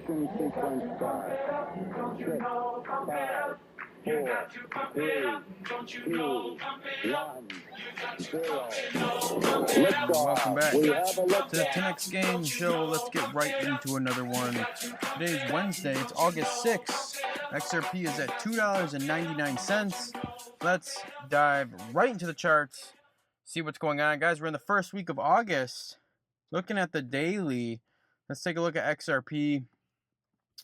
Ignition sequence start. 6, 5, 4, 3, 2, 1, 0. Welcome back We have a to the liftoff. 10X Game Show. Let's get right into another one. Today's Wednesday. It's August 6th. XRP is at $2.99. Let's dive right into the charts, see what's going on. Guys, we're in the first week of August. Looking at the daily, let's take a look at XRP.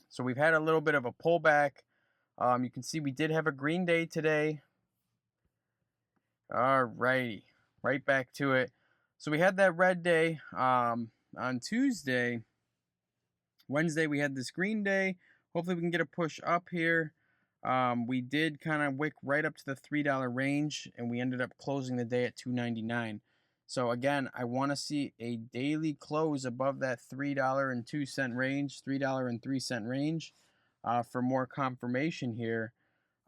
So we've had a little bit of a pullback. You can see we did have a green day today. Alrighty, right back to it. So we had that red day on Tuesday. Wednesday we had this green day. Hopefully we can get a push up here. We did kind of wick right up to the $3 range, and we ended up closing the day at $2.99. So again, I want to see a daily close above that $3.02 range, $3.03 range, for more confirmation here.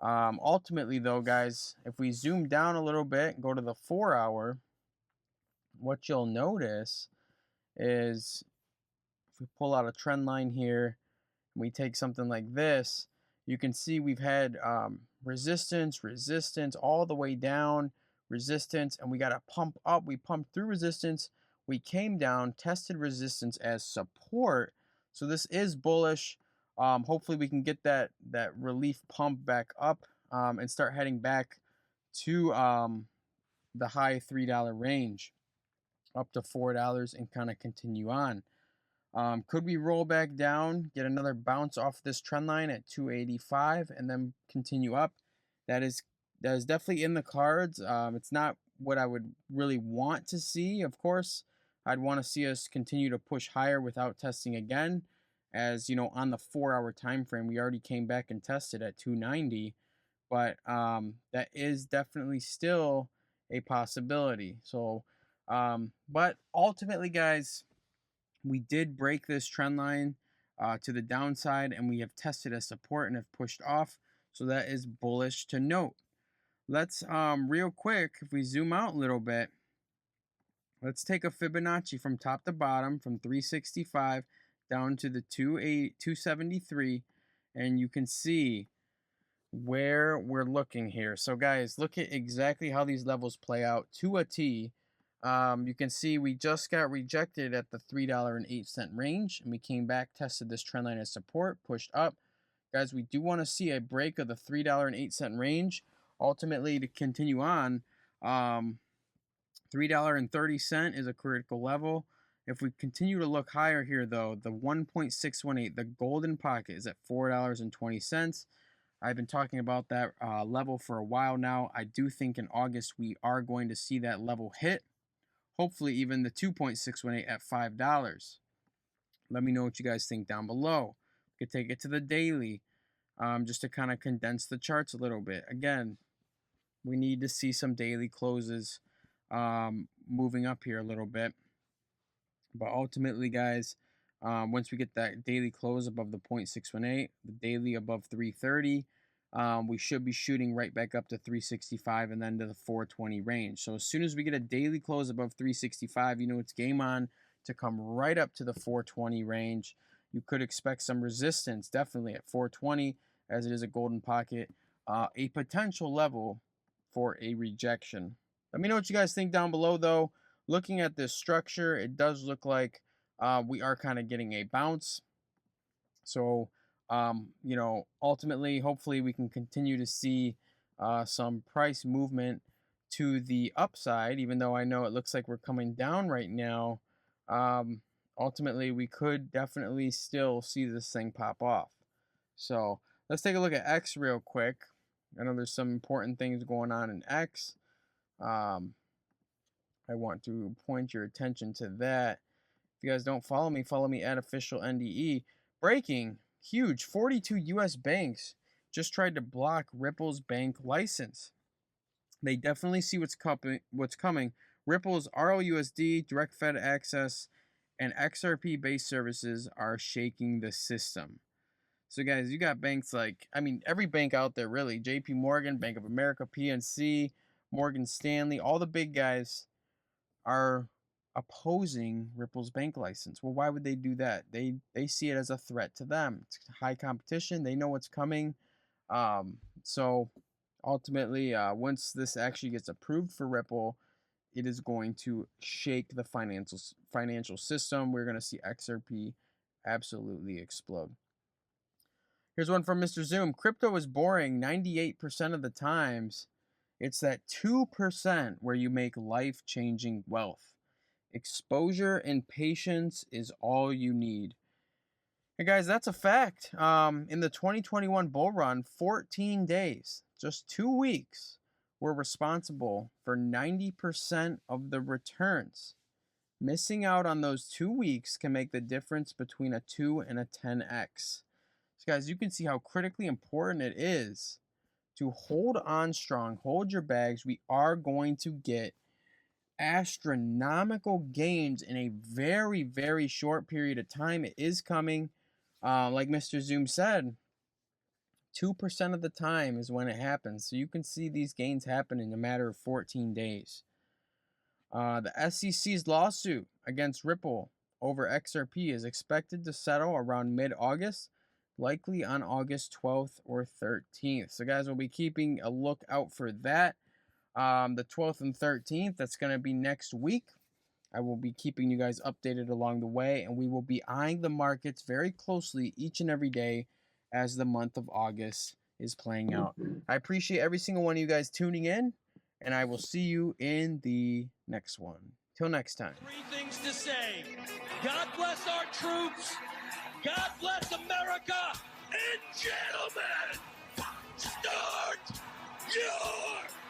Ultimately, though, guys, if we zoom down a little bit, go to the 4-hour, what you'll notice is if we pull out a trend line here and we take something like this, you can see we've had resistance, all the way down, resistance, and we got a pump up. We pumped through resistance. We came down, tested resistance as support. So this is bullish. Hopefully we can get that relief pump back up and start heading back to the high $3 range up to $4 and kind of continue on. Could we roll back down, get another bounce off this trend line at 285 and then continue up? That is definitely in the cards. It's not what I would really want to see. Of course, I'd want to see us continue to push higher without testing again. As you know, on the 4-hour time frame, we already came back and tested at 290, but that is definitely still a possibility. So, but ultimately, guys, we did break this trend line to the downside, and we have tested as support and have pushed off. So that is bullish to note. Let's real quick, if we zoom out a little bit, let's take a Fibonacci from top to bottom, from 365 down to the 273, and you can see where we're looking here. So guys, look at exactly how these levels play out to a T. You can see we just got rejected at the $3.08 range, and we came back, tested this trend line as support, pushed up. Guys, we do want to see a break of the $3.08 range, ultimately to continue on. $3.30 is a critical level. If we continue to look higher here, though, the 1.618, the golden pocket, is at $4.20. I've been talking about that level for a while now. I do think in August we are going to see that level hit. Hopefully even the 2.618 at $5. Let me know what you guys think down below. We could take it to the daily, just to kind of condense the charts a little bit. Again, we need to see some daily closes moving up here a little bit. But ultimately, guys, once we get that daily close above the 0.618, the daily above 330, we should be shooting right back up to 365 and then to the 420 range. So as soon as we get a daily close above 365, you know it's game on to come right up to the 420 range. You could expect some resistance definitely at 420, as it is a golden pocket, a potential level for a rejection. Let me know what you guys think down below, though. Looking at this structure, it does look like we are kind of getting a bounce. So, you know, ultimately, hopefully we can continue to see some price movement to the upside, even though I know it looks like we're coming down right now. Ultimately, we could definitely still see this thing pop off. So let's take a look at X real quick. I know there's some important things going on in X. I want to point your attention to that. If you guys don't follow me at official NDE. Breaking, huge, 42 US banks just tried to block Ripple's bank license. They definitely see what's coming. Ripple's RLUSD, direct Fed access, and XRP based services are shaking the system. So guys, you got banks like, I mean, every bank out there really, JP Morgan, Bank of America, PNC, Morgan Stanley, all the big guys are opposing Ripple's bank license. Well, why would they do that? They see it as a threat to them. It's high competition. They know what's coming. So ultimately, once this actually gets approved for Ripple, it is going to shake the financial system. We're going to see XRP absolutely explode. Here's one from Mr. Zoom. Crypto is boring 98% of the times. It's that 2% where you make life-changing wealth. Exposure and patience is all you need. Hey guys, that's a fact. In the 2021 bull run, 14 days, just 2 weeks, were responsible for 90% of the returns. Missing out on those 2 weeks can make the difference between a 2 and a 10x. So guys, you can see how critically important it is to hold on strong, hold your bags. We are going to get astronomical gains in a very, very short period of time. It is coming. Like Mr. Zoom said, 2% of the time is when it happens. So you can see these gains happen in a matter of 14 days. The SEC's lawsuit against Ripple over XRP is expected to settle around mid-August, likely on August 12th or 13th. So guys, we'll be keeping a look out for that. The 12th and 13th, that's going to be next week. I will be keeping you guys updated along the way, and we will be eyeing the markets very closely each and every day as the month of August is playing out. I appreciate every single one of you guys tuning in, and I will see you in the next one. Till next time. 3 things to say. God bless our troops. God bless America. And gentlemen, start your